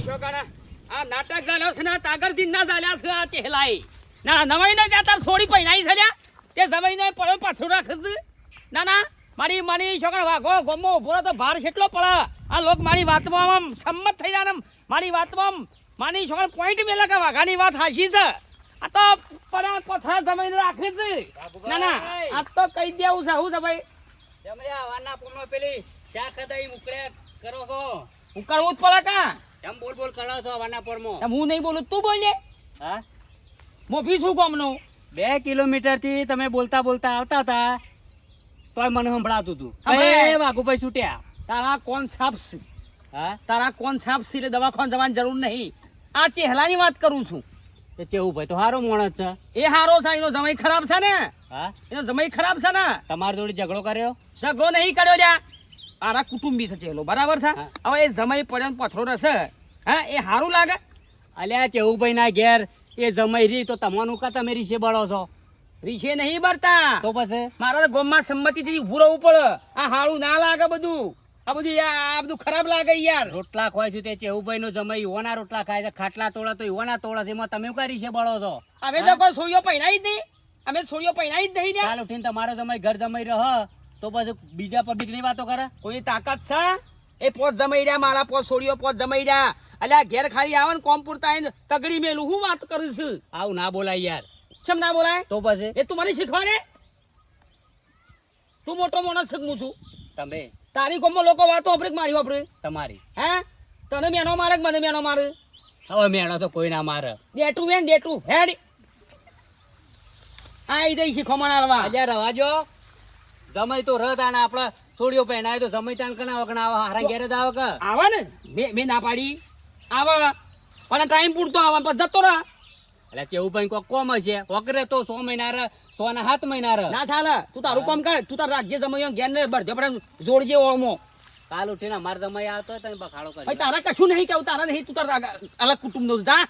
છોકરા આ નાટક ચાલ્યો છે ને તાગર દિન ના ચાલ્યા છે આ ચહેલાઈ ના નવાઈ ને ત્યાં તાર સોડી પહેરાઈ છે તે જવાઈ ને પડો પાછું રાખે ના ના મારી છોકરા વાઘો ગોમો ઉભો તો ભાર કેટલો પડે આ લોક મારી વાતમાં આમ સંમત થઈ જાય ને મારી વાતમાં મારી છોકરા પોઈન્ટ મેલા કે વાઘાની વાત હાચી છે આ તો પડ્યા પથરા જમાઈને રાખે છે ના ના આ તો કહી દેવું છે હું છે ભાઈ જમર્યા વાના પોમાં પેલી શા ખદાઈ મુકડે કરો છો હું કરવું જ પડે કા એમ બોલ કરો છો વાના પોરમાં હું નહીં બોલું તું બોલ લે હા મોભી શું ગામનો 2 કિલોમીટર થી તમે બોલતા આવતા હતા તોય મને સંભળાતું હતું હવે એ વાઘુભાઈ છૂટ્યા તારા કોણ સાપ છે હા તારા કોણ સાપ છે એટલે દવાખાને જવાની જરૂર નહીં આ ચહેલાની વાત કરું છું એ ચેવુભાઈ તો હારો માણસ છે એ હારો છે એનો જમાઈ ખરાબ છે ને હા એનો જમાઈ ખરાબ છે ને તમારી જોડે ઝઘડો કર્યો ઝઘડો નહીં કર્યો લ્યા તારા કુટુંબી છે ચહેલો બરાબર છે હા. હવે એ જમાઈ પડ્યો ને પથરો રહેશે હા એ હારું લાગે અલ્યા ચેવુભાઈ ના ઘેર એ જમાઈ રી તો તમારું કા તમે રીશે બળો છો રીછે નહીં બરતા તો પછી મારા ગોમમાં સંમતિથી ઊભું રહેવું પડે આ હારું ના લાગે બધું આ બધું ખરાબ લાગે યાર રોટલા ખવાય છે તે ચેવુભાઈ નો જમાઈ યુવાના રોટલા ખાય છે ખાટલા તોડા તો યુવાના તોડા છે એમાં તમે કઈ રીશે બળો છો અમે તો કોઈ સોળીઓ પહેરાઈ જ નહીં અમે સોળીઓ પહેરાઈ જ નહીં ને ચાલ ઉઠીને તમારો જમાઈ ઘર જમાઈ રહ તો પછી બીજા પબ્લિક ની વાતો કરે કોઈ તાકાત છે એ પોત જમાઈ રહ્યા મારા પોત સોળીઓ પોત જમાઈ રહ્યા અલ્યા ઘેર ખાલી આવે ને કોમ પૂરતા આવીને તગડી મેલું હું વાત કરું છું આવું ના બોલાય યાર કેમ ના બોલાય તો પછી એ તું મને શીખવાડે તું મોટો માણસ શકું છું તમે તારી કોમમાં લોકો વાતો વાપરે મારી વાપરે તમારી હે તને મેનો મારે કે મને મેનો મારે હવે મેળો તો કોઈ ના મારે ડેટું વેન ડેટું હેડ આ દઈ શીખવા હાલવા આજે રવાજો જમાઈ તો રહ તાને આપડે છોડીઓ પહેણાય તો જમાઈ તાન કના વગણા આવે હારા ઘેરે જ આવે કે આવે ને મેં ના પાડી આવે પણ ટાઈમ પૂરતો આવે પછી જતો રહે એટલે ચેવુભાઈ કોક કોમ હશે વગરે તો 100 મહિના રે 100 ના 7 મહિના રે ના ચાલે તું તારું કામ કર તું તાર રાજ્ય જમાઈ ઘેર ને બળજો પણ જોડજે ઓળમો કાલ ઉઠીને અમાર જમાઈ આવતો હોય તને બખાડો ભાઈ કરી તારા કશું નહીં કેવું તારા નહીં તું તાર અલગ કુટુંબ નું જા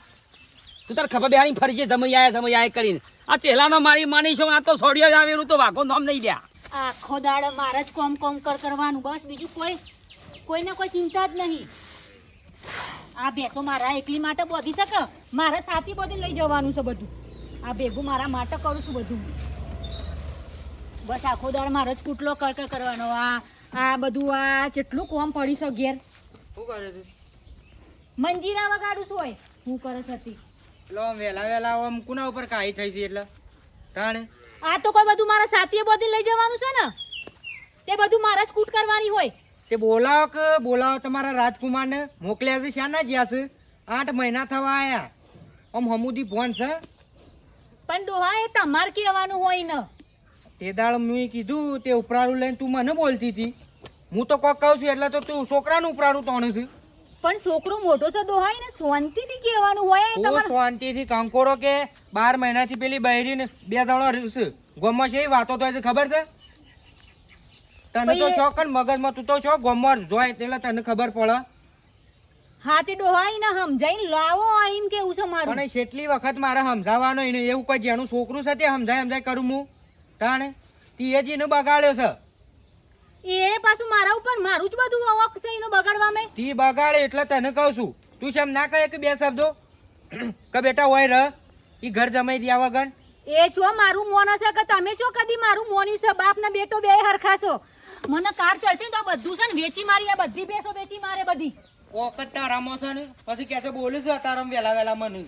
તું તાર ખબર બેહારી ફરજે જમાઈ આયા કરીને આ ચેલાનો મારી માની છો આ તો સોડિયો જ આવેલું તો વાઘો નામ નહીં લ્યા આખો દાડો મારે જ કોમ કરવાનું બસ બીજું કોઈને કોઈ ચિંતા જ નહીં આ ભેંસો મારા એકલી માટે બોધી શકે મારે સાથી બોધી લઈ જવાનું છે બધું આ ભેગું મારા માટે કરું છું બધું બસ આખો દાડો મારે જ કૂટલો કરવાનો આ બધું આ જેટલું કોમ પડી છે ઘેર શું કરે છે મંજીરા વગાડું છું હોય હું કરે હતી એટલે આમ વહેલા આમ કુના ઉપર કાઈ થઈ છે એટલે તાણે આ તો કોઈ બધું મારા સાથીએ બોધી લઈ જવાનું છે ને તે બધું મારે જ કૂટ કરવાની હોય તે બોલાવો તમારા રાજકુમારને મોકલ્યા છે શાના જ્યાં છે 8 મહિના થવા આયા આમ હમુદી ફોન છે પણ ડોહા એ તમારે કહેવાનું હોય ને તે દાળ મેં કીધું તે ઉપરાળું લઈને તું મને બોલતી હતી હું તો કોક કહું છું એટલે તો તું છોકરાનું ઉપરાળું તોણું છું પણ છોકરો મોટો છે ડોહાય ને શાંતિથી કહેવાનું હોય તું તમારે શાંતિથી કંકોરો કે 12 મહિનાથી પેલી બૈરીને 2 દાડો છે ગોમમાં છે એ વાતો તો છે ખબર છે તને તો શોખ ને મગજમાં તું તો શોખ ગોમમાં જોય એટલે તને ખબર પડે હા તે ડોહાઈ ને સમજાઈને લાવો એમ કેવું છે મારું પણ કેટલી વખત મારે સમજાવવાનો એને એવું કોઈ જેનું છોકરું છે તે સમજાય કરું હું તાણે તીએજીને બગાડ્યો છે એ પાછું મારા ઉપર મારું જ બધું વોક છે એનો બગાડવા મેં તી બગાડે એટલે તને કહું છું તું શેમ ના કહે કે 2 શબ્દો કે બેટા હોય રહ ઈ ઘર જમાઈ રહ્યા વગર એ છો મારું મોન હશે કે તમે છો કદી મારું મોન્યું છે બાપ ને બેટો બે હરખા છો મને કાર ચડશે ને તો બધું છે ને વેચી મારી આ બધી બેસો વેચી મારે બધી વખત તારામાં છે ને પછી કેસે બોલું છું તારામાં વેલા મને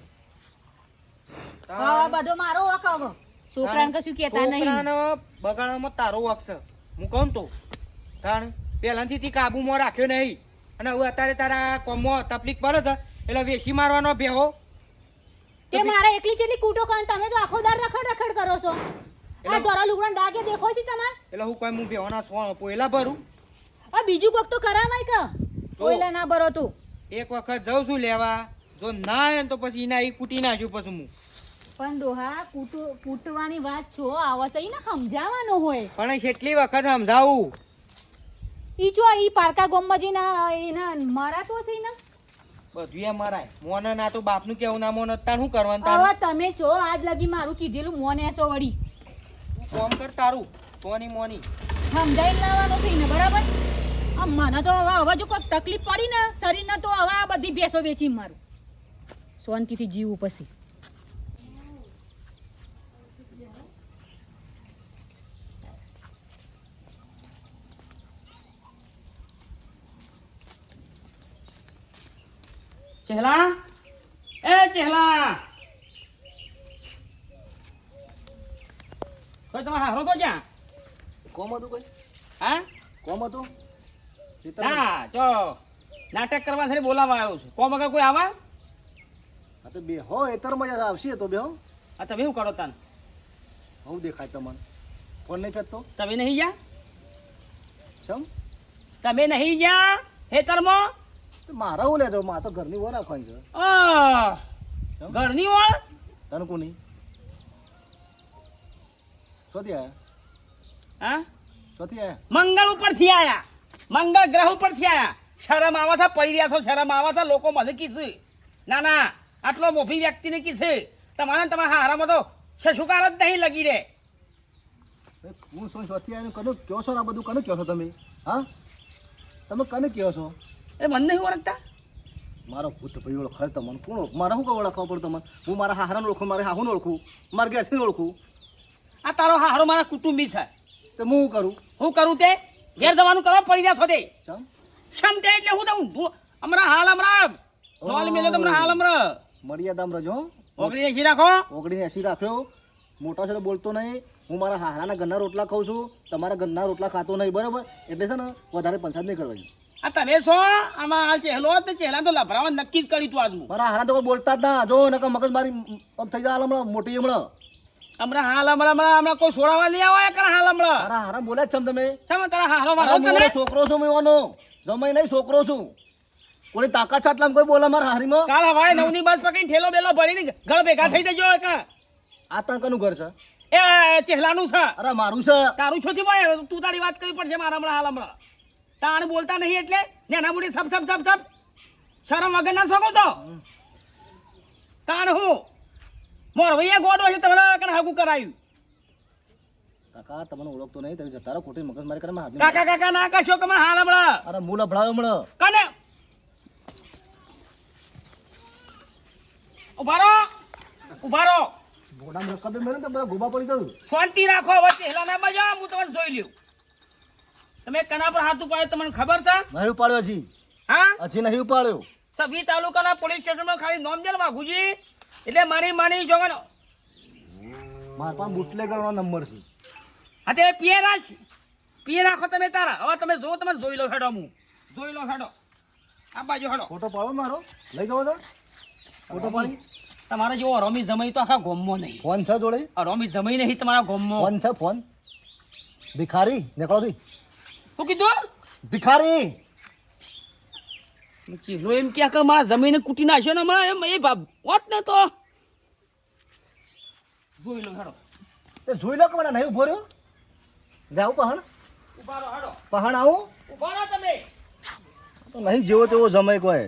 હા બધો મારો વક હવે છોકરાને કશું કહેતા નહીં છોકરાનો બગાડવામાં તારો વક છે હું કહું તો તાણે પહેલાથી તી કાબુમાં રાખ્યો નહીં અને હવે અત્યારે તારા કોમમાં તકલીફ પડે છે એટલે વેસી મારવાનો ભેહો તે મારા એકલી જેટલી કૂટો કરે તમે તો આખો દાર રખડ કરો છો આ દોરા લુગડા ડાગે દેખો છે તમાર એટલે હું કોઈ હું ભેવાના સોણ પોયલા ભરું આ બીજું કોક તો કરાવાય કે કોઈલા ના ભરો તું એક વખત જઉં છું લેવા જો ના આવે ને તો પછી એના એ કૂટી નાખ્યું પછી હું પણ ડોહા કૂટવાની વાત છો આવશે ને સમજાવવાનો હોય પણ કેટલી વખત સમજાવું ઈ જો ઈ પારકા ગોમમાં જઈને એના મારાતો છે ને બધું એ મરાય મોને ના તો બાપનું કેવું ના મોને તાર શું કરવાનું હવે તારું તમે છો આજ લગી મારું કીધેલું મોને એસો વળી કોમ કર તારું સોની મોની સમજાઈને લાવવાનો છે ને બરાબર આ મને તો હવે જો કોઈ તકલીફ પડી ને શરીરને તો હવે આ બધી ભેંસો વેચી મારું શાંતિથી જીવવું પછી. ચહેલા એ ચહેલા કોઈ તમે હારો તો જ્યાં કોમ હતું કોઈ હા કોમ હતું ના જો નાટક કરવા છે બોલાવા આવ્યો છું કોમ વગર કોઈ આવા હા તો બે હો એતરમાં જ આવશે તો બે હો આ તમે શું કરો તાન હું દેખાય તમને ફોન નહીં ફેંકતો તમે નહીં જા ચમ તમે નહીં જા હેતરમાં તો મારા હું લેજો મારે તો ઘરની વો રાખવાની છે ઘરની ઓળ તને કોની શોધી આયા હા શોધી આયા મંગળ ઉપરથી આયા મંગળ ગ્રહ ઉપરથી આયા શરમ આવા છે પડી રહ્યા છો શરમ આવા છે લોકો મને કીધું ના ના આટલો મોભી વ્યક્તિને કીધું તમારા હારામાં તો શશુકાર જ નહીં લગી રે હું શું શોધી આવ્યા કનું કહો છો ને આ બધું કનું કહો છો તમે હા તમે કને કહો છો એ મને નહીં ઓળખતા મારો ભૂત ભાઈ ઓળખાય તમને કોણ મારે શું કહું ઓળખવા પડે તમને હું મારા હારાને ઓળખું મારે હાહુને ઓળખું મારા ગેસને ઓળખું આ તારો હારો મારા કુટુંબી છે તો હું શું કરું હું કરું તે ઘેર જવાનું કરવા પડી રહ્યા છો તે ચમ શમ તે એટલે હું દઉં હમણાં હાલ હમણાં ડોલ મેલે તમને હાલ હમણાં મર્યાદામાં રહેજો ઓગળી એસી રાખો ઓગળીને એસી રાખ્યો મોટા છે બોલતો નહીં હું મારા હારાના ઘરના રોટલા ખાઉં છું તમારા ઘરના રોટલા ખાતો નહીં બરાબર એટલે છે ને વધારે પંચાયત નહીં કરવાની આ તમે છો આમાં આ ચહેલો ને ચહેલા તો લભરાવા નક્કી જ કર્યું તું આજનું મારા હારા તો કોઈ બોલતા જ ના જો નકર મગજ મારી આમ થઈ જાય હમણાં મોટી હમણાં હમણાં કોઈ સોડાવા નહીં આવે કરા હાલ હમણાં મારા હારા બોલ્યા જ તમે શેમાં તારા હારો મારો અરે તને હું છોકરો છું હું એનો જમાઈ નહીં છોકરો છું કોઈ તાકાત ચાટલામાં કોઈ બોલે મારા હારીમાં કાલ હવારે 9 ની બસ પકડીને ઠેલો બેલો ભરીને ઘર ભેગા થઈ જજો કા આ તાંકાનું ઘર છે એ ચહેલાનું છે અરે મારું છે તારું છોથી ભાઈ તું તારી વાત કરવી પડશે મારા હમણાં હાલ હમણાં તાણ બોલતા નહીં એટલે નેના બુડી સબ શરમ વગર ના શકો છો તાણ હું મોર ભૈયા ગોડો છે તમારા કને હાગુ કરાયું કાકા તમને ઓળખતો નહીં તમે જતા રહો ખોટી મગજ મારી કરે હાથ કાકા ના કશો કે મને હાલ હમણાં અરે મૂળ ભળાયો હમણાં કને ઉભા રહો ઘોડા રકબે મેળે તો બધા ગોબા પડી ગયું શાંતિ રાખો હવે ચહેલા ના બાજુ હું તમને જોઈ લ્યું તમે કના પર હાથ ઉપાડ્યો તમને ખબર છે નહીં ઉપાડ્યો હજી હા હજી નહીં ઉપાડ્યો સભી તાલુકાના પોલીસ સ્ટેશનમાં ખાલી નોમ જેલ વાઘુજી એટલે મારી જોગણ મારા પાસે બુટલેગરનો નંબર છે હા તે પીએ રાખો તમે તારા હવે તમે જો તમે જોઈ લો હેડો હું જોઈ લો હેડો આ બાજુ હેડો ફોટો પાડો મારો લઈ જાઓ તો ફોટો પાડી તમારે જેવો રમી જમાઈ તો આખા ગોમમાં નહીં ફોન છે જોડે આ રમી જમાઈ નહીં તમારા ગોમમાં ફોન છે ફોન ભિખારી નીકળો થી શું કીધું ભિખારી ચીલો એમ ક્યાં કે મારા જમીને કૂટી નાખ્યો ને હમણાં એમ એ બાપ હોત ને તો જોઈ લો હેડો તે જોઈ લો કે મને નહીં ઉભો રહ્યો જાઉં પહાણ ઉભા રહો હેડો પહાણ આવું ઉભા રહો તમે તો નહીં જેવો તેવો જમાઈ કોઈ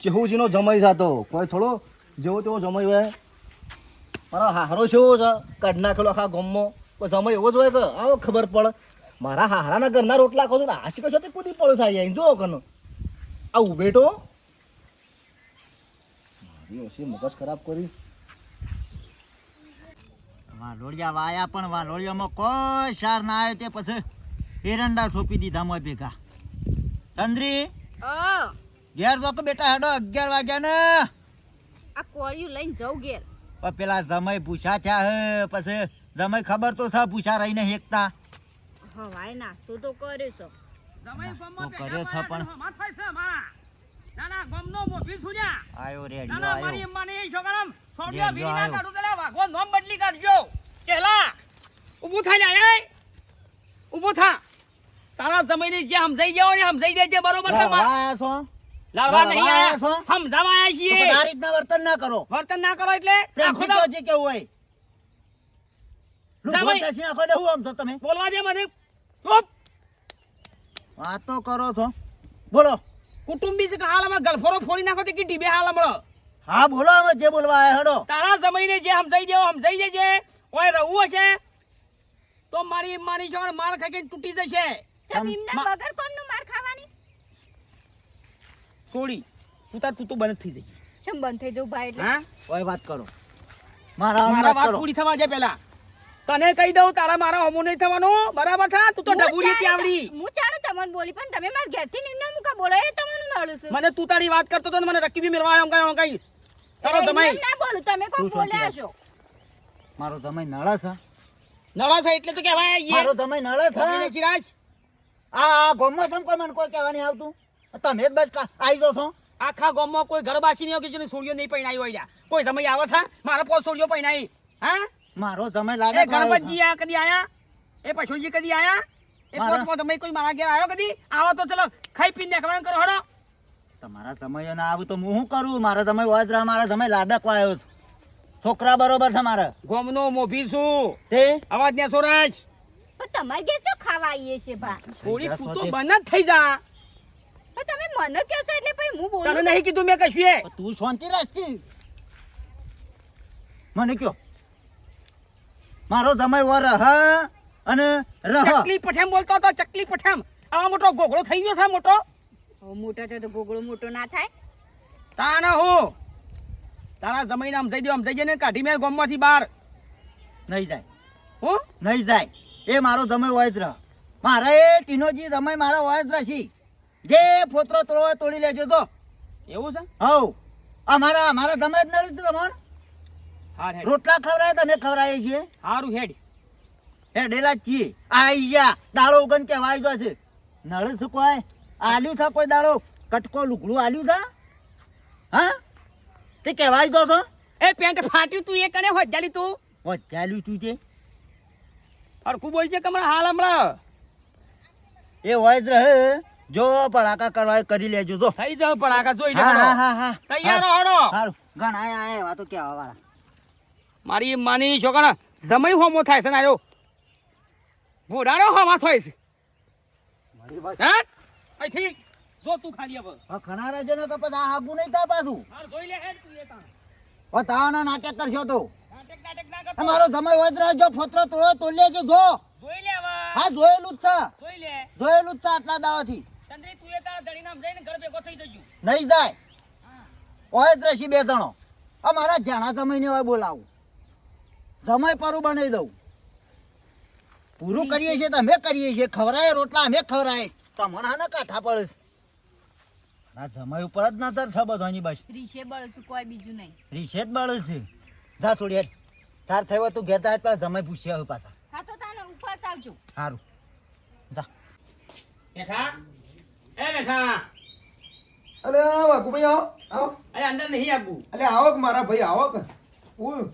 ચેહુજીનો જમાઈ જાતો કોઈ થોડો જેવો તેવો જમાઈ હોય મારા હારો છે એવો છે કાઢ નાખેલો આખા ગામમાં કોઈ જમાઈ એવો જ હોય કે આવો ખબર પડે મારા હારાના ઘરના રોટલા ખાવ છો ને આશી કશો તે કૂદી પડો સારી અહીં જો કનો આ ઉભેટો મારી ઓછી મગજ ખરાબ કરી વાલોડિયા વાયા પણ વાલોડિયામાં કોઈ સાર ના આવ્યો તે પછી એરંડા સોંપી દીધા મોય ભેગા ચંદ્રી ઘેર જો કે બેટા હેડો 11 વાગ્યા ને આ કોળિયું લઈને જાઉં ઘેર પણ પેલા જમાઈ પૂછા થયા હે પછી જમાઈ ખબર તો છે પૂછા રહીને હેકતા હવાય નાસ્તો તો કર્યો છે જમાઈ ગોમમાં તો કર્યો છે પણ માથાય છે મારા નાના ગોમનો મોભી સુન્યા આયો રેડિયો નાના મારી આયો અમ્માની છોકરામ સોડિયા રેડિયો ભીના આવ્યો. કાઢું તલે વાગો નોમ બદલી કાઢજો ચેલા ઊભું થા જાય એ ઊભું થા તારા જમીને જે સમજાઈ જાવ ને સમજાઈ દેજે બરોબર છે મારા વાયા છો લાડવા નહીં વાયા આયા છો? સમજાવા આયા તો છીએ પણ આ રીતના વર્તન ના કરો વર્તન ના કરો એટલે પ્રેમથી આખો કહો જે કેવું હોય લુગડો જમાઈ. પેસી નાખો એટલે હું આમ છો તમે બોલવા દે મને ચૂપ વાતો કરો છો બોલો કુટુંબી છે કે હાલ અમે ગલફોરો ફોડી નાખો તે કીટી બે હાલ હમણાં હા બોલો હવે જે બોલવા આયા હેડો તારા જમીને જે સમજાઈ દેવો સમજાઈ દેજે ઓય રહું હશે તો મારી છોકરા માર ખાઈ તૂટી જશે ચમ એમના વગર કોમનું માર ખાવાની સોડી તું તો બંધ થઈ જશે ચમ બંધ થઈ જવું ભાઈ એટલે હા કોઈ વાત કરો મારા મારા વાત વાત કરો પૂરી થવા દે પેલા તને કહી દઉં તારા મારા હમો નહીં થવાનું બરાબર છે તું તો ડબુરી હતી આવડી હું ચાલો તમને બોલી પણ તમે માર ઘેરથી નિમ્ન મુકા બોલો એ તમને નડું છે મને તું તારી વાત કરતો તો ને મને રકીબી મેળવા આવ્યો કઈ તારો એમ જમાઈ ના બોલું તમે કોણ તું શાંતિ બોલ્યા રાખ. છો મારો સમય નળે છે નવા છે એટલે તો કહેવાય મારો સમય નળે છે સિરાજ આ ગોમમાં સમ કોઈ મને કોઈ કહેવા નહીં આવતું તમે જ બસ આવી જો છો આખા ગામમાં કોઈ ઘર બાસી નહીં હોય કે જેને સોડિયો નહીં પહેણાયો હોય કોઈ સમય આવે છે મારા પોત સોડિયો પહેણાઈ હા મારો સમય એ લાગે ગણપતજી આ કદી આયા એ પશુજી કદી આયા એ મારા- પોતમાં તમે કોઈ મારા ઘેર આવ્યો કદી આવો તો ચલો ખાઈ પીને દેખાવાનું કરો હડો તમારા સમય ના આવું તો હું શું કરું મારા સમય હોય જ રહે મારા સમય લાડક વાયો છે છોકરા બરોબર છે મારે ગોમનો મોભી છું તે અવાજ ને સોરાજ પણ તમારે ઘેર તો ખાવા આવીએ છે બા થોડી તું તો બંધ જ થઈ જા પણ તમે મને કહેશો એટલે પછી હું તને બોલું નહીં કીધું મેં કશું એ તું શાંતિ રાખ કે મને કયો મારો સમય વર રહ અને રહ ચકલી પઠેમ બોલતો હતો ચકલી પઠેમ આવા મોટો ગોગળો થઈ ગયો છે મોટો હવે મોટા તો ગોગળો મોટો ના થાય તાના હું તારા જમીન આમ જઈ દો આમ જઈ જઈને કાઢી મેળ ગામમાંથી બહાર નહીં જાય હું નહીં જાય એ મારો સમય હોય જ રહ મારે એ ટીનોજી સમય મારા હોય જ રહેશી જે ફોતરો તોડો હોય તોડી લેજો તો એવું છે હવ અમારા સમય જ નડી તમને હાર હેડ રોટલા ખવડાય તમે ખવડાવીએ છીએ હારું હેડ હે ડેલા જ છીએ આઈ ગયા દાડો ઉગન કહેવાય જો છે નળ શું કોઈ આલ્યું છે કોઈ દાડો કટકો લુગડું આલ્યું છે હા તે કહેવાય જો છો એ પેન્ટ ફાટ્યું તું એ કને હોજાલી તું ચાલ્યું તું તે હરખું બોલજે કે હમણાં હાલ હમણાં એ હોય જ રહે જો પડાકા કરવા હોય કરી લેજો જો થઈ જાવ પણ આગળ જોઈ લે હા હળો. હા હા હા તૈયાર હડો સારું ઘણા આયા વાતો કહેવા વાળા મારી માની છોકરા સમય હોમો થાય છે ને આયો ભોડાનો હોમા થાય છે હા અહીંથી જો તું ખાલી હવે ઘણા રાજ્યનો કપાસ આ હાગું નહીં થાય પાછું હાર જોઈ લે હેડ તું એ તાણ. ઓ તાના નાટક કરશો તો નાટક નાટક ના કરતો. તમારો સમય હોય જ રહે જો ફોતરો તોડો તોડી લેજો જો જોઈ લે હવે હા જોયેલું જ છે જોઈ લે જોયેલું જ છે આટલા દાડાથી ચંદ્રી તું એ તારા ધણી નામ જઈને ઘર ભેગો થઈ જજો નહીં જાય હોય જ રહેશી બે જણો અમારા જાણા સમયને હોય બોલાવું સમય પરું બનાવી દઉં પૂરું કરીએ છીએ તો અમે કરીએ છીએ ખવરાય રોટલા અમે ખવરાય તમને હા ને કાંઠા પડે છે આ સમય ઉપર જ નજર છે બધાની બસ રીશે બળશું કોઈ બીજું નહીં રીસેટ બળે છે જા છોડી સાર થયો તું ઘેર તા પેલા સમય પૂછ્યા હવે પાછા હા તો તાને ઉપર આવજો સારું જા બેઠા એ બેઠા અરે વાઘુભાઈ આવો આવો અરે અંદર નહીં આવવું અલે આવો કે મારા ભાઈ આવો કે હું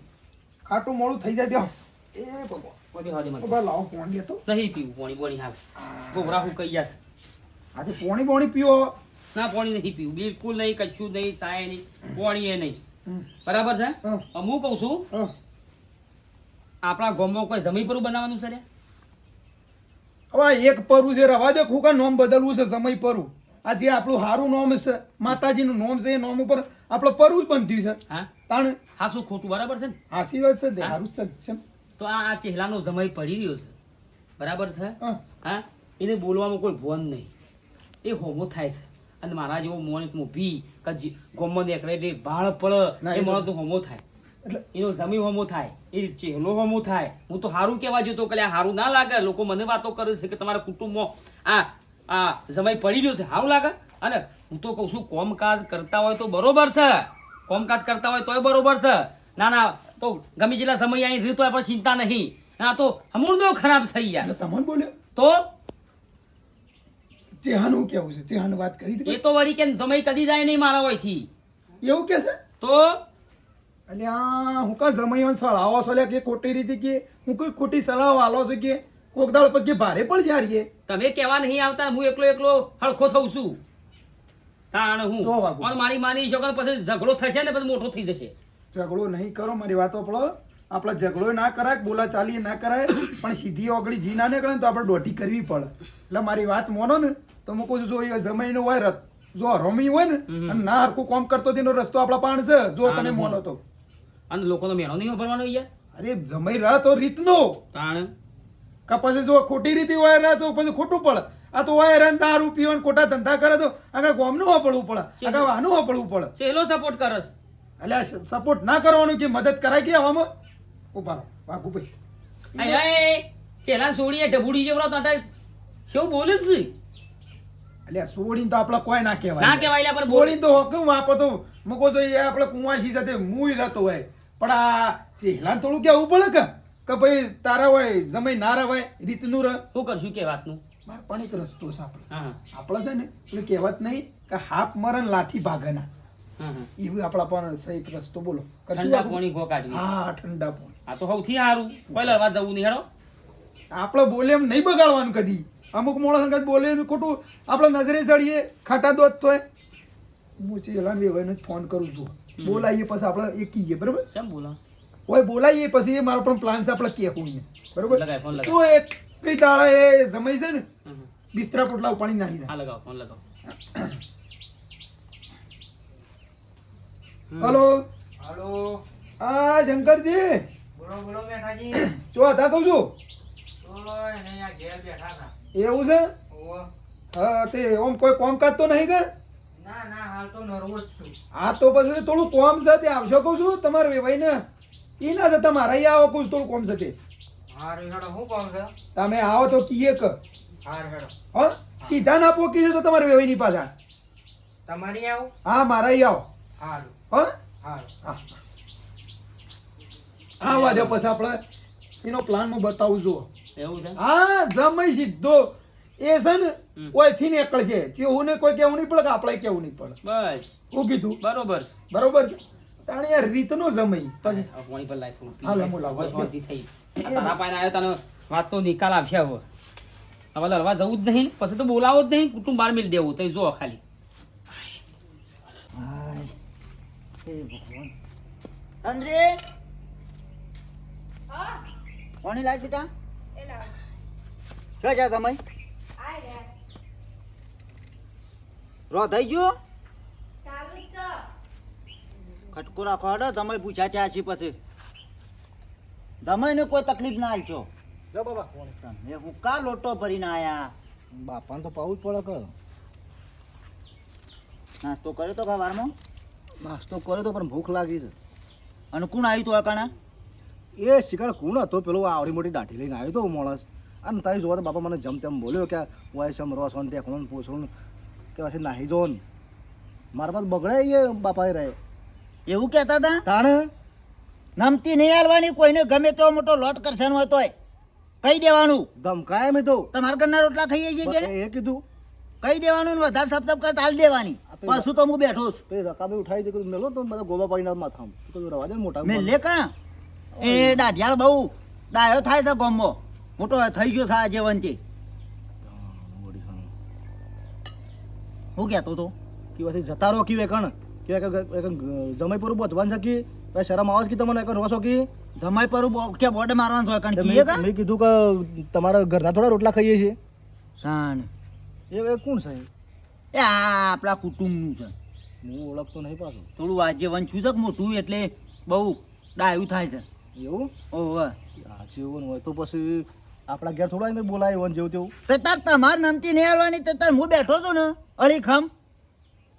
ખાટું મોડું થઈ જાય દ્યો એ ભગવાન કોઈ હાડી માં ઉભા લાવો પોણી લેતો નહીં પીવું પાણી બોણી હાલ ગોબરા હું કહી જાસ આજે પોણી બોણી પીવો ના પાણી નહીં પીવું બિલકુલ નહીં કશું નહીં સાય નહીં પાણી એ નહીં બરાબર છે હમ. હું કહું છું હં. આપણા ગામમાં કોઈ જમી પર બનાવવાનું છે રે હવે એક પરું છે રવા દે ખુકા નોમ બદલવું છે સમય પરું આ જે આપણું સારું નોમ છે માતાજીનું નોમ છે એ નોમ ઉપર આપણું પરું જ બનતું છે હા તાણ હા શું ખોટું બરાબર છે ને આશીર્વાદ છે તે હા. સારું જ છે તો આ ચહેલાનો જમાઈ પડી રહ્યો છે બરાબર છે હં. હા એને બોલવામાં કોઈ ભોન નહીં એ હોમો થાય છે અને મારા જેવો મોણિક મોભી કે ગોમમાં નીકળે એટલે ભાળ ના, પડે એ એ તો- માણસ હોમો થાય એટલે એનો જમી હોમો થાય એ ચહેલો હોમો થાય હું તો સારું કહેવા જતો કે આ સારું ના લાગે લોકો મને વાતો કરે છે કે તમારા કુટુંબમાં આ જમાઈ પડી રહ્યો છે સારું લાગે અને હું તો કહું છું કોમકાજ કરતા હોય તો બરોબર છે કોમકાજ કરતા હોય તોય બરોબર છે ના ના તો ગમે જેટલા સમય અહીં રીત હોય પણ ચિંતા નહીં ના તો હમણાં ખરાબ થઈ યાર એટલે તમને બોલ્યો તો ચેહાનું કેવું છે ચેહાનું વાત કરી એ હતી તો વળી કે સમય કદી જાય નહીં મારા હોયથી એવું કે છે તો એટલે આ હું કા જમાઈઓ સળાવો છો લે કે ખોટી રીતે કે હું કોઈ ખોટી સલાહ આલો છું કે કોક દાડો પછી કે ભારે પડ જારીએ તમે કહેવા નહીં આવતા હું એકલો એકલો હળખો થઉં છું તાણ હું તો વાગુ. અને મારી માની છોકરા પછી ઝઘડો થશે ને પછી મોટો થઈ જશે ઝઘડો નહીં કરો મારી વાતો પડો આપણે ઝઘડો ના કરાય બોલા ચાલી ના કરાય પણ સીધી ઓગળી જી ના નીકળે ને તો આપણે દોઢી કરવી પડે એટલે મારી વાત મોનો ને તો હું કહું છું જો એ જમાઈનો હોય રથ જો રમી હોય ને અને ના હરખું કામ કરતો તેનો રસ્તો આપણા પાણ છે જો તમે મોનો તો અને લોકોનો મેળો નહીં ભરવાનો યાર અરે જમાઈ રહ તો રીતનો તાણ કે પછી જો ખોટી રીતે હોય રહ તો પછી ખોટું પડે આ તો હોય રન દારૂ પીવાનું ખોટા ધંધા કરે તો આગળ ગોમનું હોપડવું પડે આગળ વાનું હોપડવું પડે ચેલો સપોર્ટ કરસ એટલે સપોર્ટ ના કરવાનું કે મદદ કરાય કે આવામાં ઉભા રહો વાઘુભાઈ અરે ચેલા છોડીએ ઢબુડી જેવડો તો શું બોલે છે એટલે સોડીને તો આપણે કોઈ ના કહેવાય ના કહેવાય લ્યા, પણ બોલ. સોડીને તો હોકમ વાપો તો મૂકો તો એ આપણે કુંવાસી સાથે મુઈ રહેતો હોય પણ આ ચેલાને થોડું કહેવું પડે કે ભાઈ તારા હોય જમાઈ ના રવાય રીતનું રહ શું કરશું કે વાતનું મારે પણ એક રસ્તો છે આપણે હા આપણે છે ને એટલે કહેવત નહીં કે હાફ મરે ને લાઠી ભાગના હા હા એવું આપણા પણ સહી એક રસ્તો બોલો કરશું ઠંડા આપણે? પાણી ગો કાઢવી હા ઠંડા પાણી આ તો સૌથી સારું કોઈ લડવા જવું નહીં હેરો આપણે બોલે એમ નહીં બગાડવાનું કદી અમુક માણસ અંગત બોલે એમ ખોટું આપણે નજરે ચડીએ ખાટા દોત તોય હું ચેલાને વેવાઈને જ ફોન કરું છું બોલાવીએ પછી આપણે એ કહીએ બરાબર કેમ બોલા ઓય બોલાવીએ પછી એ મારો પણ પ્લાન છે આપણે કહેવું ને બરાબર લગાય, ફોન લગાય. તો એ કઈ દાડા એ જમાઈ છે ને બિસ્તરા પોટલા ઉપાડી નાખી જાય હા લગાવો ફોન લગાવો હલો હાલો હા શંકરજી બોલો બોલો મેઠાજી જો હતા કહું છું ઓય નહીં આ ઘેર બેઠા હતા એવું છે ઓવો. હા તે ઓમ કોઈ કોમકાજ તો નહીં કે ના ના હાલ તો નર્વસ છું હા તો પછી થોડું કોમ છે તે આવશો કહું છું તમારે વેવાઈને ઈ ના જતા મારા અહીંયા આવો કહું છું, થોડું કોમ છે તે હાર હેડો શું કામ છે તમે આવો તો કીએ કે હાર હેડો હા સીધા ના પોકી છે તો તમારે વેવાઈની પાછા તમારી આવું હા મારા અહીં આવો હારું હા હારું હા આવા દો પછી આપણે એનો પ્લાન હું બતાવું છું એવું છે હા જમાઈ સીધો એ છે ને ઓયથી નીકળશે ચેવું ને કોઈ કેવું નહીં પડે કે આપણે કેવું નહીં પડે બસ હું કીધું બરોબર છે. બરોબર છે તાણી યાર રીતનો જમાઈ પછી આ પાણી પર લાય થોડું પી હાલો, જાય. હું લાવું. બસ શાંતિ થઈ આ તારા પાસે આવ્યો તને વાતનો નિકાલ આવશે હવે હવે લડવા જવું જ નહીં પછી તો બોલાવો જ નહીં કુટુંબ બહાર મિલ દેવું તો જો ખાલી ચંદ્રી કોની લાજ બેટા શું છે સમય રો થઈ ગયો ખટકો રાખો હડો સમય પૂછ્યા ત્યાં છે પછી સમયને કોઈ તકલીફ ના હાલશો લો બાબા તમે હું કા લોટો ભરીને આયા બાપાને તો પાવું જ પડે કે નાસ્તો કર્યો તો વારમાં નાસ્તો કર્યો તો પણ ભૂખ લાગી છે અને કોણ આવ્યું તું અકાણા એ શિકાર કોણ હતો પેલો આવડી મોટી દાઢી લઈને આવ્યો તો માણસ અને તારી જોવા તો બાપા મને જમ તેમ બોલ્યો કે વાય સમ રસ હોન ત્યાં કોણ પૂછું કે પછી નાહી જોન મારા પાસે બગડે એ બાપાએ રહે એવું કહેતા હતા તાણે નમતી નહીં હાલવાની કોઈને ગમે તેવો મોટો લોટ કરશે હોય તોય કહી દેવાનું ધમકાય મેં તો તમારા ઘરના રોટલા ખાઈએ છીએ કે એ કીધું કહી દેવાનું ને વધારે સપતપ કરતા હાલ દેવાની પાછું તો હું બેઠો છું પછી રકાબે ઉઠાવી દે કીધું મેલો તો બધા ગોબા પાડીને માથામાં તો રવા દે ને મોટા મેં લે કા એ દાઢિયાળ બહુ ડાયો થાય છે ગોમો મોટો થઈ ગયો છે આ જીવનથી હું કહેતો તો કે જતા રહો કીવે કણ કે જમાઈ પર બધવાન છે કે પછી શરમ આવે છે કે તમને એક રોસો કે જમાઈ પર કે બોર્ડ મારવાનું હોય કારણ કે મેં કીધું કે તમારા ઘરના થોડા રોટલા ખાઈએ છીએ સાણ એ કોણ છે એ આ આપણા કુટુંબનું છે હું ઓળખતો નહીં પાછું થોડું આ જીવન છું છે કે મોટું એટલે બહુ ડાયું થાય છે એવું ઓહો આ જેવું હોય તો પછી આપણા ઘેર થોડા એને બોલાય એવું જેવું તેવું તે તાર તમારે નમતી નહીં આવવાની તે તાર હું બેઠો છું ને અડીખમ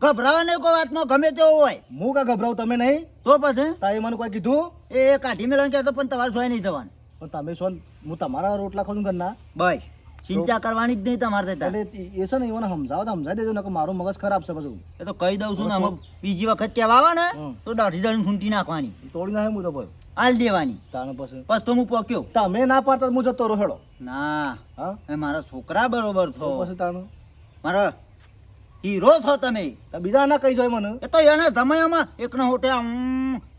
ગભરાવા કોઈ વાતમાં ગમે તેવો હોય હું કા ગભરાવ તમે નહીં તો પછી તારે મને કોઈ કીધું એ કાઢી મેળવાનું કહેતો પણ તમારે સોય નહીં જવાનું પણ તમે શું હું તમારા રોટલા ખાઉં ઘરના બસ ચિંતા કરવાની જ નહીં તમારે ત્યાં એટલે એ છે ને એને સમજાવો તો સમજાવી દેજો ને કે મારું મગજ ખરાબ છે બધું એ તો કહી દઉં છું ને અમે બીજી વખત કહેવા આવે ને હમ. તો દાઢી જાણી સૂંટી નાખવાની તોડી નાખે હું તો ભાઈ હાલ દેવાની તાણે પછી બસ તો હું પોક્યો તમે ના પાડતા હું જતો રહો હેડો ના હા એ મારા છોકરા બરોબર તો છો પછી તાણે મારા હીરો છો તમે તો બીજા ના કહી જાય મને એ તો એના સમયમાં એકના હોટે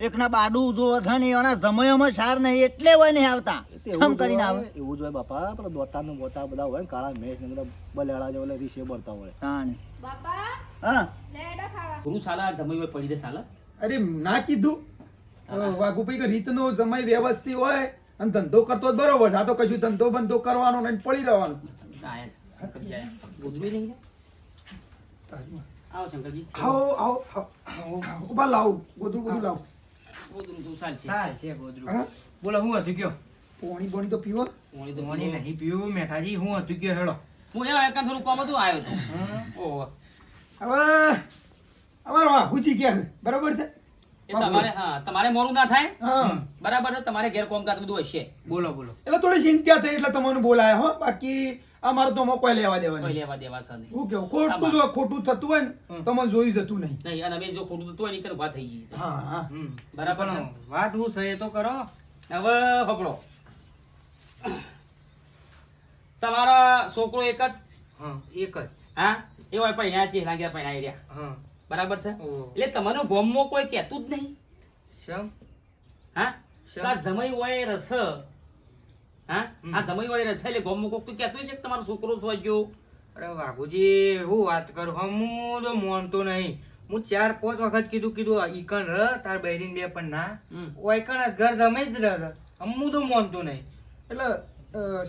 એકના બાડું જો છે ને એના સમયમાં સાર નહીં એટલે હોય નહીં આવતા છમ કરીને આવે એવું જ હોય બાપા પેલા દોતા ને બોતા બધા હોય ને કાળા મેષ ને બધા બલેડા જેવા રીસે બળતા હોય તાણે બાપા હા લેડો ખાવા ગુરુ સાલા જમાઈ હોય પડી દે સાલા અરે ના કીધું વાઘુભાઈ કે રીતનો જમાઈ વ્યવસ્થિત હોય અને ધંધો કરતો જ બરોબર છે. આ તો કશું ધંધો બંધો કરવાનો નહીં પડી રહેવાનું આયા શંકરજી આયા ગોદડું નહીં આવો શંકરજી આવો આવો આવો ઉભા લાવો ગોધું ગોધું લાવો ગોદડું તો ચાલશે સાલ છે ગોદરું હા બોલો હું હતું કયો પોણી બોણી તો પીવો પાણી તો મોની નહીં પીવું મેઠાજી હું હતું કયો હેડો હું એવા એકાંત થોડું કોમ હતું આવ્યો તો ઓહો હવે અમારો વાઘુજી કે બરાબર છે એ તમારે હા તમારે મોડું ના થાય હા બરાબર છે તમારે ઘેર કોમકાજ બધું હશે બોલો બોલો એટલે થોડી ચિંતા થઈ એટલે તમને બોલાયા હો બાકી અમારે તો મોકો લેવા કોઈ દેવાની લેવા દેવા સાથે હું કેવું ખોટું થતું હોય ને તો મને જોઈ જતું નહીં નહીં અને અમે જો ખોટું થતું હોય ને કે ઉભા થઈ જઈએ હા હા બરાબર છે? પણ વાત હું છે એ તો કરો. હવે પકડો તમારો છોકરો એક જ હા એક જ. હા એ હોય પૈણા છે લાગ્યા પૈણા રહ્યા હા બરાબર છે ઓહો. એટલે તમારો ગોમમાં કોઈ કહેતું જ નહીં શેમ? હા શેમ? તો આ જમાઈ હોય રસ હા આ જમાઈ હોય રસ એટલે ગોમમાં કોક તો કહેતું છે કે તમારો છોકરો થયો અરે વાઘુજી હું વાત કરું હું તો માનતો નહીં. હું 4-5 વખત કીધું ઈકણ ર તાર બહેરીને બે પણ ના ઓયકણ ઘર ગમે જ રહ હું તો માનતો નહીં. એટલે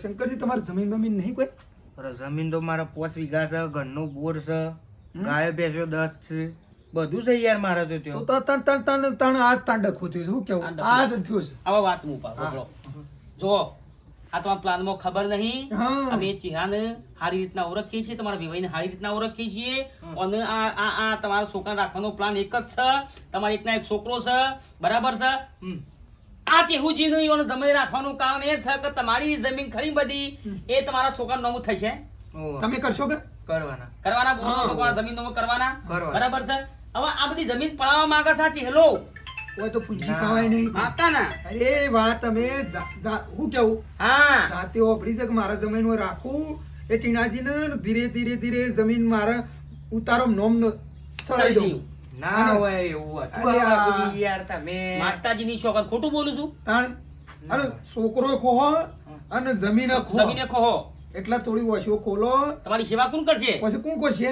શંકરજી તમારે જમીન બમીન નહીં કોઈ અરે જમીન તો મારા 5 વીઘા છે, ઘરનો બોર છે, ગાયો ભેંસો 10 છે, બધું છે યાર મારે તો ત્યાં. તો તણ આ તાંડખું થયું છે શું કેવું આ જ થયું છે આવા વાત હું પકડો જો આ તમારા પ્લાનમાં ખબર નહીં હા. અમે ચિહાને સારી રીતના ઓળખીએ છીએ તમારા વિવાહને સારી રીતના ઓળખીએ છીએ અને આ તમારા છોકરા રાખવાનો પ્લાન એક જ છે તમારે એકના એક છોકરો છે બરાબર છે આ ચેહુજીનું ઈવોને જમીન રાખવાનું કારણ એ છે કે તમારી જમીન ખરી બધી એ તમારા છોકરાનું નામું થશે ઓહો. તમે કરશો કે કરવાના કરવાના બોલો ભગવાન જમીન નામું કરવાના કરવાના. બરાબર છે હવે આ બધી જમીન પડાવવા માંગે છે આ ચેહલો હોય તો પૂંજી ખાવાય નહીં માતાના અરે વાત તમે હું કેવું હા જાતે ઓપડી છે કે મારા જમીન હું રાખું એ ટીનાજીને ધીરે ધીરે ધીરે જમીન મારા ઉતારો નોમ સળાઈ દઉં ના હોય એવું હતું. અરે આ. વાઘુજી યાર તમે માતાજીની શોખત ખોટું બોલું છું તાણ અરે છોકરો ખોહો અને જમીન ખોહો જમીને કહો એટલે થોડી ઓછો ખોલો તમારી સેવા કોણ કરશે પછી કોણ કરશે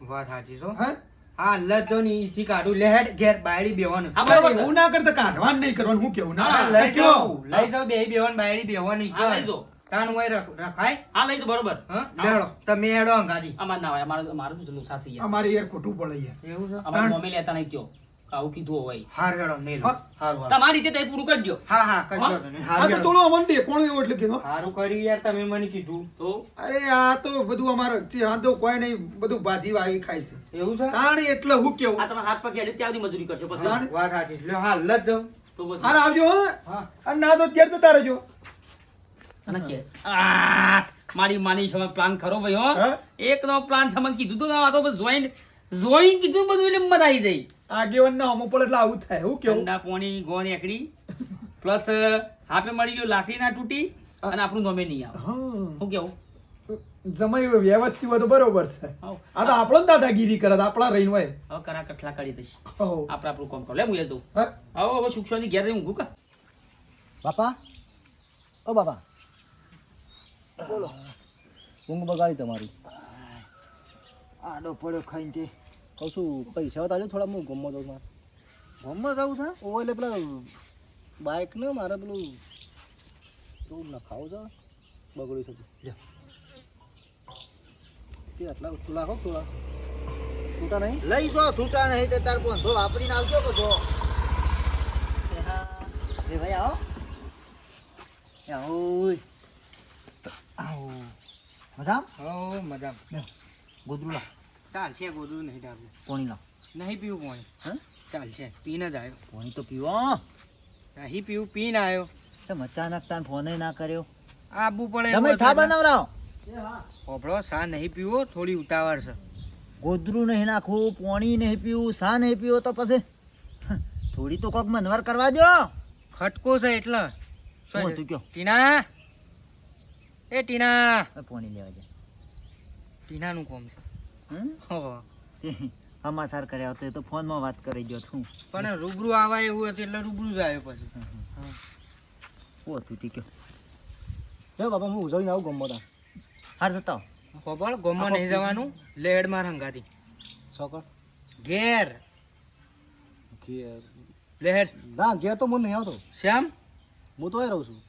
વાત સાચી છો. હા હા અલ્લાહ જો ની ઈથી કાઢું લેહેડ ઘેર બાયડી બેવાનું. હા બરોબર છે. એવું ના કરતા કાઢવાનું નહીં કરવાનું હું કેવું હા, ના લઈ જાઓ લઈ જાઓ બે બેવાન બાયડી બેવાની હા, લઈ જાઓ. તાણ હોય રખાય. હા લઈ તો બરોબર હા લેડો તમે હેડો અંગાડી. અમાર ના હોય મારું શું સાસી યાર અમારે યાર ખોટું પડે યાર એવું છે. અમાર મમ્મી લેતા નહીં ત્યો આવું કીધું હોય હાર હેડો નહીં લો. હા. હારું હારું. તમારી રીતે તે પૂરું કરજો હા હા કશો વાંધો નહીં. આ હારું તો હેડો. થોડું અમને દેખોણું એવું એટલે કીધું હારું કર્યું યાર તમે મને કીધું. તો અરે આ તો બધું અમારે આ તો કોઈ નહીં બધું ભાજી વાગી ખાય છે એવું છે. તાણ એટલે હું કેવું આ તમારા હાથ પગ હેડે ત્યાં સુધી મજૂરી કરશે પછી તાણ. વાત સાચી છે. લ્યો હાલ જ જાઓ. તો પછી હાર આવજો હા હા અને ના તો ત્યારે જતા રહેજો અને કે મારી માની સમય પ્લાન ખરો ભાઈ હો હા? એક નો પ્લાન તમને કીધું તો આ તો જોઈન કીધું બધું એટલે મજા આવી જાય આગેવાન ના અમો પડે એટલે આવું થાય હું કેવું ઠંડા પોણી ગોન એકડી પ્લસ હાપે મળી ગયો લાકડી ના તૂટી અને આપણું નોમે નહીં આવે હા શું કેવું જમાઈ વ્યવસ્થિત હોય તો બરોબર છે હઉ. આ તો આપણો જ દાદાગીરી કરે આપણા રહીને હોય હવે કરા કટલા કરી દઈશ હઉ. આપણે આપણું કામ કરો લે હું એ જઉં હા. હવે સુખ શાંતિ ઘેર ઊંઘું કા બાપા ઓ બાપા બોલો ઊંઘ બગાડી તમારી આડો પડ્યો ખાઈને તે કહું છું પૈસા હતા થોડા હું ગમવા જાઉં મારે ગમવા જવું છે ઓ એટલે પેલા બાઇક ને મારે પેલું તું નખાવું છે બગડ્યું છે લ્યો. તે આટલા લાખો થોડા છૂટા નહીં લઈ જો છૂટા નહીં તે તાર 500 વાપરીને આવજો કે જો એ ભાઈ આવો એ આવો આવો મજામ હો મજામ. ગોદરું લાવ ચાલશે ગોદરું નહીં ડાબું. પાણી લાવ નહીં પીવું પાણી. હા ચાલશે પીને જ આવ્યો. પાણી તો પીવો નહીં પીવું પીને આવ્યો. કેમ અચાનક તાન ફોન ના કર્યો આબુ પડે તમે એવું ચા હતું એટલે. બનાવરાવો હોભળો સા નહીં પીવો થોડી ઉતાવળ છે. ગોદરું નહીં નાખવું પાણી નહીં પીવું સા નહીં પીવો તો પછી થોડી તો કોક મનવાર કરવા દો ખટકો છે એટલે શું હતું કયો ટીના એ ટીના પાણી લેવા જાય ટીનાનું કોમ છે. હમ? હો તે સમાચાર કર્યા હતો એ તો ફોનમાં વાત કરી ગયો છું પણ રૂબરૂ આવા એવું હતું એટલે રૂબરૂ જ આવ્યો પછી. શું હતું તે કયો રે બાપા હું જઈને આવું ગમવા હાર જતા હોભળ ગોમમાં નહીં જવાનું લેડ માર હંગાતી છોકર ઘેર ઘેર લેડ ના ઘેર તો મને નહીં આવતો શ્યામ હું તો અહીં રહું છું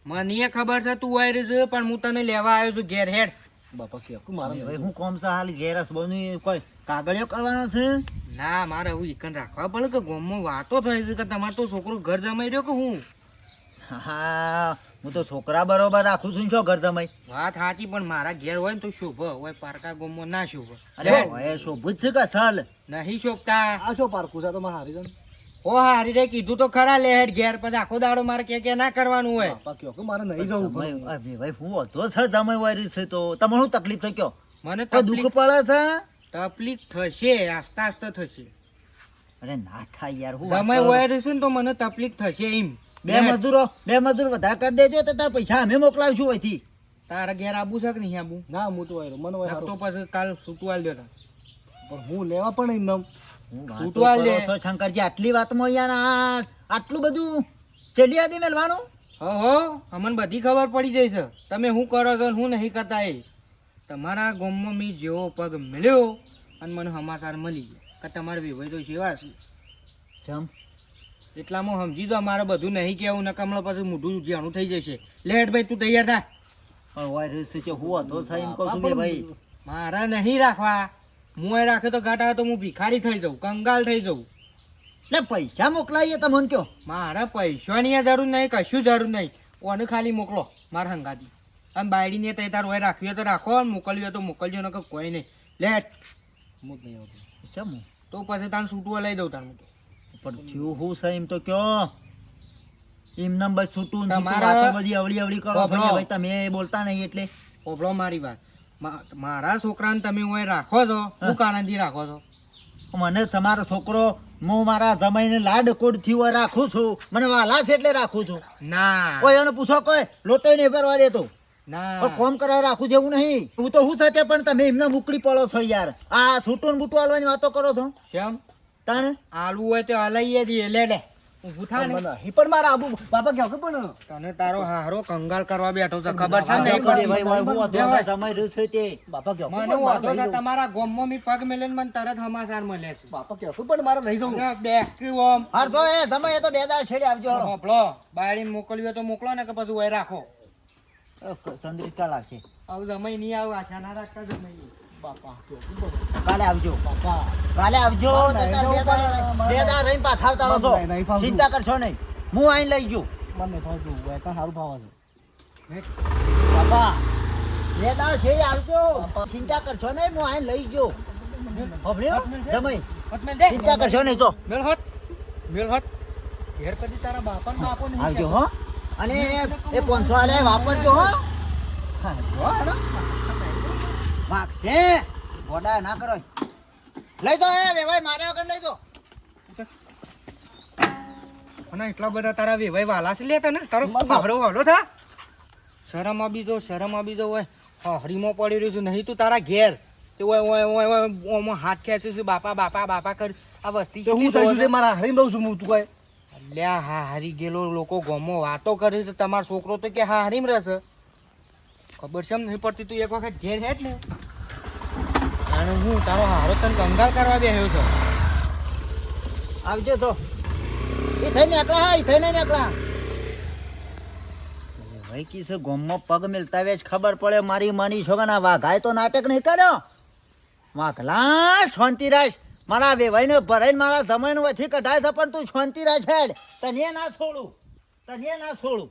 મને ખબર છે તું આવી છે પણ હું તને લેવા આવ્યો છું ઘેર હેડ. બાપા કે મારા ભાઈ હું કોમ છે હાલ ઘેરસ બની કોઈ કાગળિયો કરવાનો છે ના મારે એવું ઈકન રાખવા પડે કે ગોમમાં વાતો થઈ છે કે તમારો તો છોકરો ઘર જમાઈ રહ્યો કે હું હા હું તો છોકરા બરોબર રાખું છું ને શું ઘર જમાઈ. વાત સાચી પણ મારા ઘેર હોય ને તો શોભ હોય, પારકા ગોમમાં ના શોભ. અરે હવે શોભું જ છે કે સાલ. નહીં શોભતા. આ શું પારકું છે તો મારે હારી જાય ઓ હારી રે કીધું તો ખરા લે હેડ ઘેર પછી આખો દાડો મારે કે ના કરવાનું હોય. બાપા કયો કે મારે નહીં જવું પડે. જમાઈ ભાઈ હું હતો છે જમાઈ વાયરી છે તો તમને શું તકલીફ થઈ કયો? મને કોઈ દુઃખ પડે છે? તકલીફ થશે, આસ્તા આસ્તા થશે. અરે ના થાય યાર, હું સમય હોય રહેશે ને તો મને તકલીફ થશે એમ. બે મજૂર વધારે કરી દેજો તો તાર પૈસા અમે મોકલાવશું અહીંથી. તારા ઘેર આબુ છે કે નહીં આબુ? ના હું તો વાયરો મને વાયરો તો પછી કાલ છૂટવા લ્યો તા. પણ હું લેવા પણ એમ નામ છૂટવા લે શંકરજી, આટલી વાતમાં યાર આટલું બધું ચેલી આદી મેલવાનું? હો અમને બધી ખબર પડી જાય છે તમે શું કરો છો ને શું નહીં કરતા. એ તમારા ગામમાં મેં જેવો પગ મળ્યો અને મને સમાચાર મળી ગયા કે તમારે વિભાઈ તો સેવા છે. સમ એટલામાં સમજી દો અમારે બધું નહીં કહેવું ને કમળો પછી મોઢું જાણું થઈ જશે. લેટ ભાઈ તું તૈયાર થા. પણ વાયરસ છે હું હતો છે એમ કહું છું કે ભાઈ મારા નહીં રાખવા. હું એ રાખે તો ગાટા તો હું ભિખારી થઈ જાઉં, કંગાલ થઈ જાઉં. એટલે પૈસા મોકલાઈએ તમને કયો? મારા પૈસાની જરૂર નહીં, કશું જરૂર નહીં. ઓને ખાલી મોકલો મારા હંગાથી. અને બાયડીને તે તાર હોય રાખવી હોય તો રાખો, મોકલવી હોય તો મોકલજો, ને કોઈ નહીં. લેટ હું જ નહીં આવતો. શમ તો પછી તાર છૂટવા લઈ દઉં તાર. પણ થયું હું છે એમ તો કયો? એમને બસ છૂટું ને તમારા- વાતો બધી અવળી અવળી કરો છો ઓભળો. કે ભાઈ તમે બોલતા નહીં એટલે. ઓભળો મારી વાત. મારા છોકરાને તમે હોય રાખો છો, હું કારણથી રાખો છો? મને તમારો છોકરો હું મારા જમાઈને લાડ કોડથી હોય રાખું છું, મને વાલા છે એટલે રાખું છું. ના કોઈ એને પૂછો કોઈ લોટો નહીં ભરવા દેતો. ના કોમ કરવા રાખું છે એવું નહીં. હું તો હું થતે પણ તમે એમને મોકલી પડો છો યાર. આ છૂટું ને બૂટું આલવાની વાતો કરો છો. શેમ તાણે આલુ હોય તો હલાઈએ દઈએ. લે લે ઊભું થા ને. નહીં પણ મારા આબુ બાપા કયો કે પણ તને તારો હારો કંગાલ કરવા બેઠો છે, ખબર છે ને? ભાઈ, ભાઈ, ભાઈ, હું હતો ને જમાઈ રહ્યું છે તે. બાપા કયો મને વાંધો છે તમારા ગામમાં મી પગ મેલે મને તરત સમાચાર મળે છે. બાપા કયો કે પણ મારે નહીં જવું. દેખ્યું ઓમ હાર તો એ જમાઈ એ તો બે દાડા છેડે આવજો. મોકલો. બાયડીને મોકલવી હોય તો મોકલો ને કે પછી હોય રાખો. સંદ્રિત કાલ આવશે. આવું જમાઈ નહીં આવું, આશા ના રાખતા જમાઈ. બાપા કયો કાલે આવજો. બાપા કાલે આવજો. નહીં, તાર બે દાડા રહીને પાછા આવતા રહો છો. નહીં ફાવતું. ચિંતા કરશો નહીં, હું આઈને લઈ જઉં. મને નહીં ફાવતું. વેકા સારું ફાવે છે. બાપા બે દાડા છેડે આવજો. ચિંતા કરશો નહીં, હું આઈને લઈ જઉં. હોભળ્યો? જમાઈ હત મેલ દે. ચિંતા કરશો નહીં તો મેલ હત. મેલ હત. ઘેર કદી તારા બાપા ને બાપો નહીં આવજો હો. અને એ 500 આલે વાપરજો હો. હા, જો હેડો. વાગશે ગોડા ના કરો. લઈ દો એ વેવાઈ મારે વગર લઈ દો. અને એટલા બધા તારા વેવાઈ વાલા છે લે તને. તારો ભાવરો વાલો થા. શરમ આવી જો, શરમ આવી જો. હોય હરીમાં પડી રહ્યું છે નહીં તું તારા ઘેર. તે ઓમાં હાથ ખેંચે છે, બાપા બાપા બાપા કર. આ વસ્તી તો હું થઈ ગયું મારા હારીને રહું છું હું. તું કોઈ લ્યા હા હારી ગયેલો લોકો ગામમાં વાતો કરે છે. તમારો છોકરો તો કે હા હારીમ રહેશે. ખબર છે એમ નહીં પડતી. તું એક વખત ઘેર હેડ ને. અને હું તારો હારો તને કંગાલ કરવા બેહ્યો છો. આવજો તો એ થઈને એકલા. હા, એ થઈને એકલા. ભાઈ કી છે ગોમમાં પગ મેલતા વેચ ખબર પડે મારી માની છોકરા વાઘાય તો નાટક નહીં કર્યો. વાઘલા શાંતિ રાખ. મારા વેવાઈને ભરાઈને મારા જમાઈને વચ્ચે કઢાય છે પણ તું શાંતિ રાખ. હેડ તને ના છોડું, તને ના છોડું.